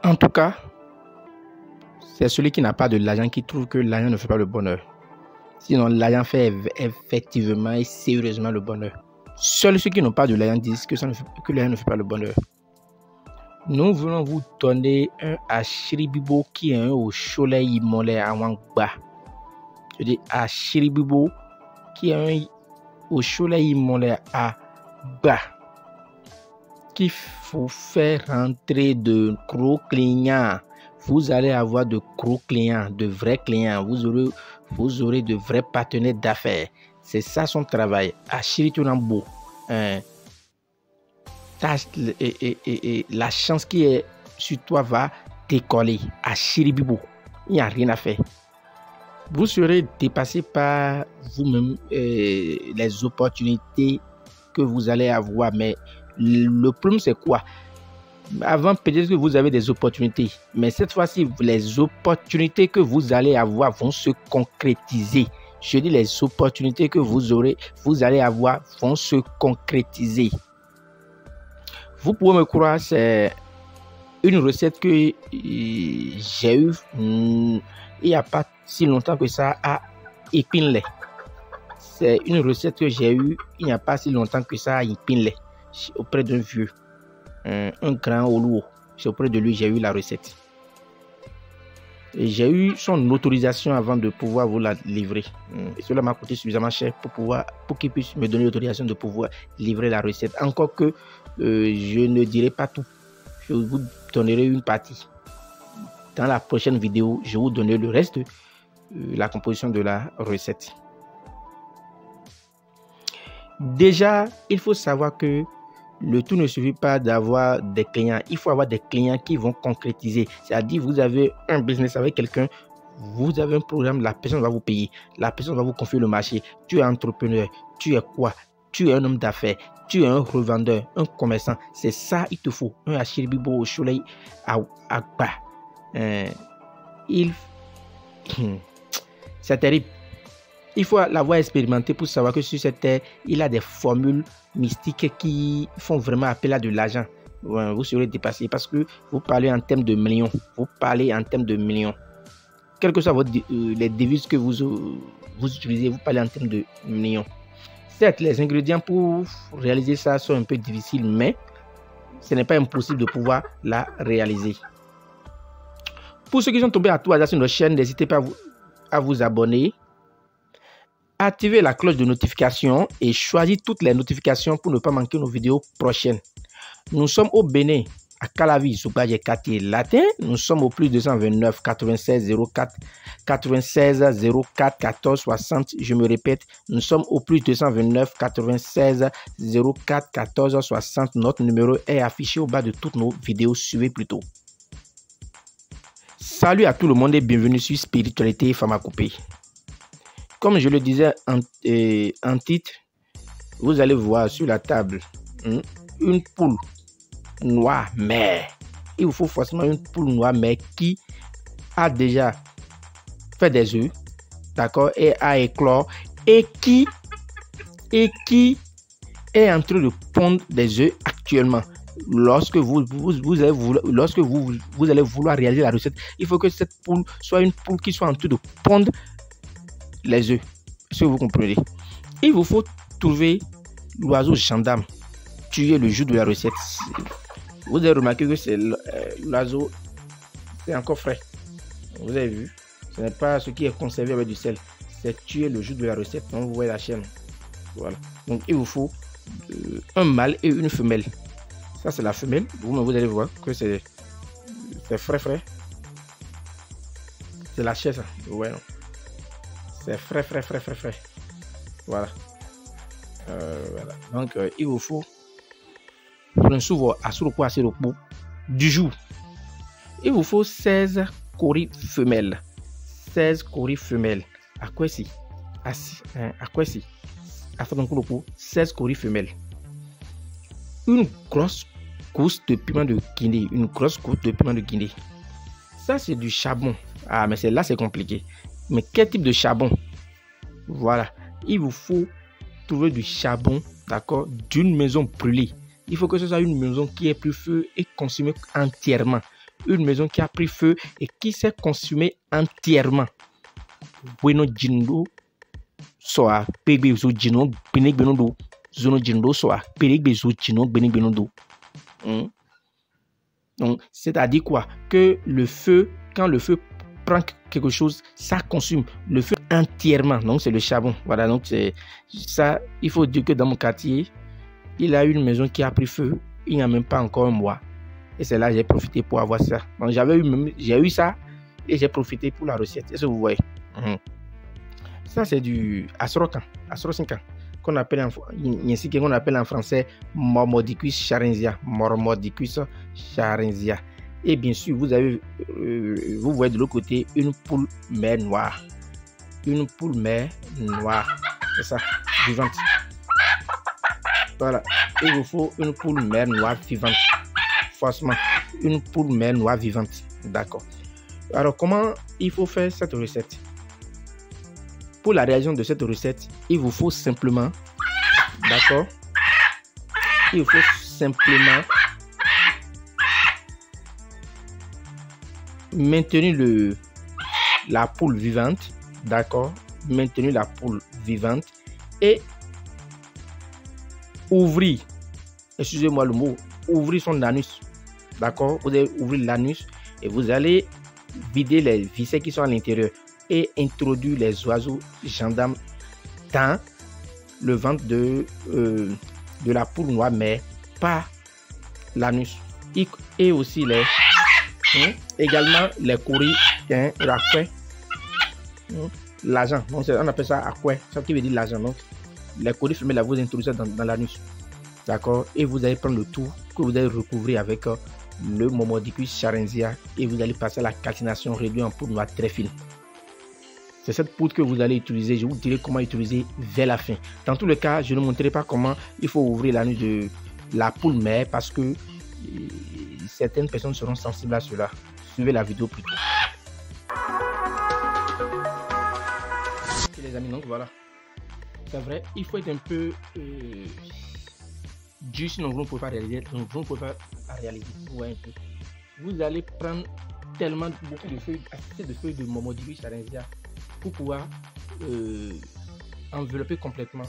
En tout cas, c'est celui qui n'a pas de l'argent qui trouve que l'argent ne fait pas le bonheur. Sinon, l'argent fait effectivement et sérieusement le bonheur. Seuls ceux qui n'ont pas de l'argent disent que l'argent ne fait pas le bonheur. Nous voulons vous donner un Ashiribibo qui est un au soleil mollet à Wangba. Je dis Ashiribibo qui est un au soleil mollet à bas. Qu'il faut faire rentrer de gros clients. Vous allez avoir de gros clients, de vrais clients. Vous aurez de vrais partenaires d'affaires. C'est ça son travail. Ashiri Tunambo. La chance qui est sur toi va décoller. Ashiri Bibo. Il n'y a rien à faire. Vous serez dépassé par vous-même les opportunités que vous allez avoir. Mais le problème, c'est quoi? Avant, peut-être que vous avez des opportunités. Mais cette fois-ci, les opportunités que vous allez avoir vont se concrétiser. Je dis les opportunités que vous allez avoir vont se concrétiser. Vous pouvez me croire, c'est une recette que j'ai eue il n'y a pas si longtemps que ça à Épinay. C'est une recette que j'ai eue il n'y a pas si longtemps que ça à Épinay, auprès d'un vieux, un grand Oluo. C'est auprès de lui j'ai eu la recette. Et j'ai eu son autorisation avant de pouvoir vous la livrer. Et cela m'a coûté suffisamment cher pour qu'il puisse me donner l'autorisation de pouvoir livrer la recette. Encore que je ne dirai pas tout. Je vous donnerai une partie. Dans la prochaine vidéo, je vous donnerai le reste de la composition de la recette. Déjà, il faut savoir que le tout ne suffit pas d'avoir des clients. Il faut avoir des clients qui vont concrétiser. C'est-à-dire, vous avez un business avec quelqu'un, vous avez un programme, la personne va vous payer, la personne va vous confier le marché. Tu es entrepreneur, tu es quoi? Tu es un homme d'affaires, tu es un revendeur, un commerçant. C'est ça, il te faut. Un Ashiribibo au soleil à bas. C'est terrible. Il faut l'avoir expérimenté pour savoir que sur cette terre, il a des formules mystiques qui font vraiment appel à de l'argent. Vous serez dépassé parce que vous parlez en termes de millions. Vous parlez en termes de millions. Quelles que soient les devises que vous utilisez, vous parlez en termes de millions. Certes, les ingrédients pour réaliser ça sont un peu difficiles, mais ce n'est pas impossible de pouvoir la réaliser. Pour ceux qui sont tombés à tout hasard sur notre chaîne, n'hésitez pas à vous abonner. Activez la cloche de notification et choisissez toutes les notifications pour ne pas manquer nos vidéos prochaines. Nous sommes au Bénin, à Calavi, Soukaye, quartier latin. Nous sommes au plus 229 96 04 96 04 14 60. Je me répète, nous sommes au plus 229 96 04 14 60. Notre numéro est affiché au bas de toutes nos vidéos. Suivez plutôt. Salut à tout le monde et bienvenue sur Spiritualité Pharmacopée. Comme je le disais en titre, vous allez voir sur la table une poule noire mère. Il vous faut forcément une poule noire mère qui a déjà fait des œufs, d'accord, et a éclore et qui est en train de pondre des œufs actuellement. Lorsque vous allez vouloir réaliser la recette, il faut que cette poule soit une poule qui soit en train de pondre les œufs. Est-ce que vous comprenez? Il vous faut trouver l'oiseau gendarme, tuer le jour de la recette. Vous avez remarqué que c'est l'oiseau, c'est encore frais. Vous avez vu? Ce n'est pas ce qui est conservé avec du sel. C'est tuer le jour de la recette. Donc vous voyez la chaîne. Voilà. Donc il vous faut un mâle et une femelle. Ça c'est la femelle. Vous allez voir que c'est frais. C'est la chair ça. Ouais, non. C'est frais. Voilà. Voilà. Donc, il vous faut un souvent à du jour. Il vous faut 16 coris femelles. 16 coris femelles. À quoi si? À quoi si? À 16 coris femelles. Une grosse gousse de piment de Guinée. Une grosse gousse de piment de Guinée. Ça, c'est du charbon. Ah, mais là, c'est compliqué. Mais quel type de charbon? Voilà. Il vous faut trouver du charbon, d'accord, d'une maison brûlée. Il faut que ce soit une maison qui ait plus feu et consumée entièrement. une maison qui a pris feu et qui s'est consumée entièrement. Bueno jindo soa pegbe zo jino benek benodo zono jindo soa pegbe zo jino benek benodo. Donc c'est-à-dire quoi? Que le feu, quand le feu prend quelque chose, ça consume le feu entièrement. Donc c'est le charbon. Voilà, donc c'est ça. Il faut dire que dans mon quartier, il a une maison qui a pris feu. Il n'y a même pas encore un mois. Et c'est là que j'ai profité pour avoir ça. Donc j'ai eu ça et j'ai profité pour la recette. Est-ce que vous voyez? Ça c'est du asrokan, asrosinkan, qu'on appelle en français Mormodicus charenzia. Mormodicus charenzia. Et bien sûr, vous voyez de l'autre côté une poule mère noire. Une poule mère noire. C'est ça, vivante. Voilà. Il vous faut une poule mère noire vivante. Forcément, une poule mère noire vivante. D'accord. Alors, comment il faut faire cette recette? Pour la réalisation de cette recette, il vous faut simplement, d'accord, il vous faut simplement maintenir la poule vivante, d'accord, maintenir la poule vivante et ouvrir, excusez-moi le mot, ouvrir son anus, d'accord, vous allez ouvrir l'anus et vous allez vider les viscères qui sont à l'intérieur et introduire les oiseaux gendarmes dans le ventre de la poule noire, mais pas l'anus. Et aussi également les courriers, l'argent. On appelle ça aqué, ça qui veut dire l'argent. Donc les courriers fermés là, vous introduisez dans l'anus. D'accord. Et vous allez prendre le tout que vous allez recouvrir avec le Mormodicus charenzia et vous allez passer à la calcination réduite en poudre noire très fine. C'est cette poudre que vous allez utiliser. Je vous dirai comment utiliser vers la fin. Dans tous les cas, je ne montrerai pas comment il faut ouvrir l'anus de la poule mère parce que certaines personnes seront sensibles à cela. Suivez la vidéo plutôt. Les amis, donc voilà. C'est vrai, il faut être un peu dur sinon vous ne pouvez pas réaliser. Donc vous ne pouvez pas la réaliser. Ouais, un peu. Vous allez prendre tellement beaucoup de feuilles, assez de feuilles de Mormodicus charenzia pour pouvoir envelopper complètement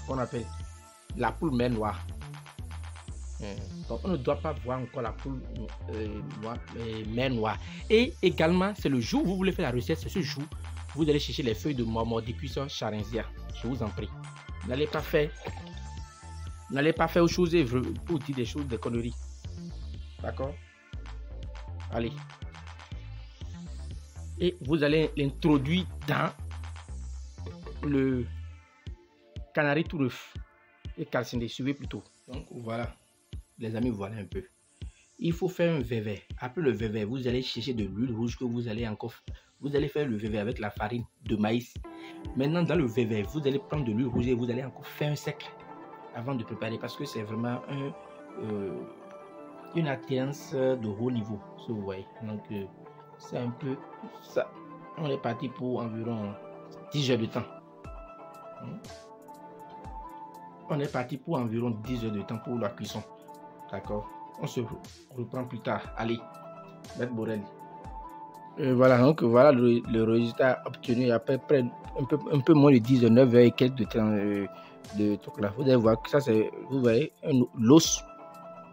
qu'on appelle la poule mère noire. Donc on ne doit pas voir encore la poule mère noire. Et également, c'est le jour où vous voulez faire la recette, c'est ce jour vous allez chercher les feuilles de Mormodicus charenzia. Je vous en prie. N'allez pas faire aux choses pour dire des choses, des conneries. D'accord? Allez. Et vous allez l'introduire dans le canari tout neuf et calciné. Suivez plutôt. Donc voilà, les amis, voilà un peu. Il faut faire un verre. Après le verre, vous allez chercher de l'huile rouge que vous allez faire le verre avec la farine de maïs. Maintenant, dans le verre, vous allez prendre de l'huile rouge et vous allez encore faire un sec avant de préparer parce que c'est vraiment une attirance de haut niveau. Si vous voyez. Donc c'est un peu ça. On est parti pour environ 10 heures de temps. On est parti pour environ 10 heures de temps pour la cuisson. D'accord. On se reprend plus tard. Allez, Maître Borel. Voilà, donc voilà le résultat obtenu après près un peu moins de 10 heures, 9 heures et quelques de temps de truc là. Vous allez voir que ça c'est, vous voyez, l'os.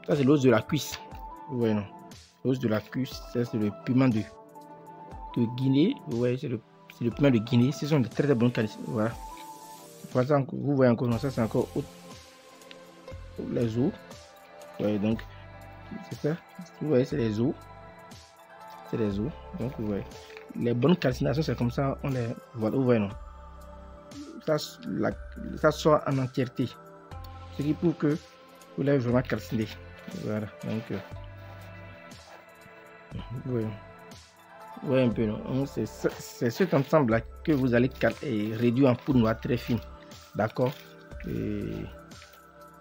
Ça c'est l'os de la cuisse. Vous voyez, non? L'os de la cuisse, ça c'est le piment de Guinée. Vous voyez, c'est le piment de Guinée. Ce sont de très très bonnes qualités. Voilà. Vous voyez encore, non, ça c'est encore les os. Vous voyez, donc c'est ça. Vous voyez, c'est les os. C'est les os. Donc vous voyez. Les bonnes calcinations, c'est comme ça. On les voilà. Vous voyez, non? Ça sort en entièreté. Ce qui prouve que vous l'avez vraiment calciné. Voilà. Donc vous voyez un peu, non? C'est cet ensemble là que vous allez réduire en poudre noire très fine. D'accord?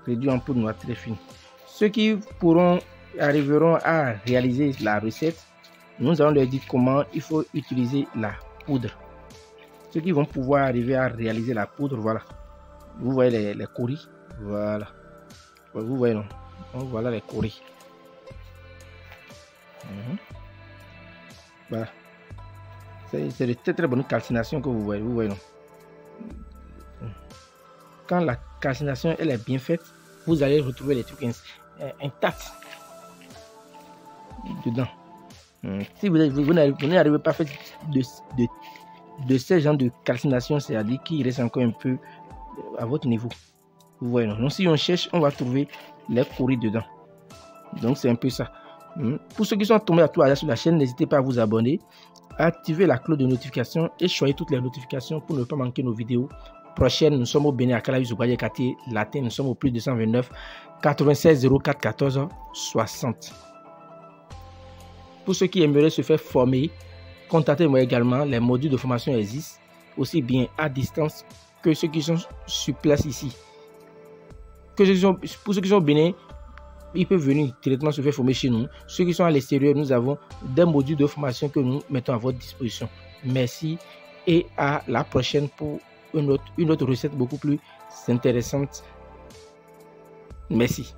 Réduire en poudre noire très fine. Ceux qui arriveront à réaliser la recette, nous allons leur dire comment il faut utiliser la poudre. Ceux qui vont pouvoir arriver à réaliser la poudre, voilà. Vous voyez les coris, voilà. Vous voyez, non? Donc, voilà les coris. Voilà. C'est de très bonne calcination que vous voyez. Non? Quand la calcination elle est bien faite, vous allez retrouver les trucs intacts dedans. Si vous n'arrivez pas à faire de ces genres de calcination, c'est-à-dire qu'il reste encore un peu à votre niveau. Vous voyez, non? Donc si on cherche, on va trouver les courriers dedans. Donc c'est un peu ça. Pour ceux qui sont tombés à tout hasard sur la chaîne, n'hésitez pas à vous abonner, activer la cloche de notification et choisir toutes les notifications pour ne pas manquer nos vidéos prochaines. Nous sommes au Bénin, à Calavi, Zoubaye, Kati, Latin. Nous sommes au plus 229 96 04 14 60. Pour ceux qui aimeraient se faire former, contactez-moi également. Les modules de formation existent aussi bien à distance que ceux qui sont sur place ici. Pour ceux qui sont au Bénin, ils peuvent venir directement se faire former chez nous. Ceux qui sont à l'extérieur, nous avons des modules de formation que nous mettons à votre disposition. Merci et à la prochaine pour une autre recette beaucoup plus intéressante. Merci.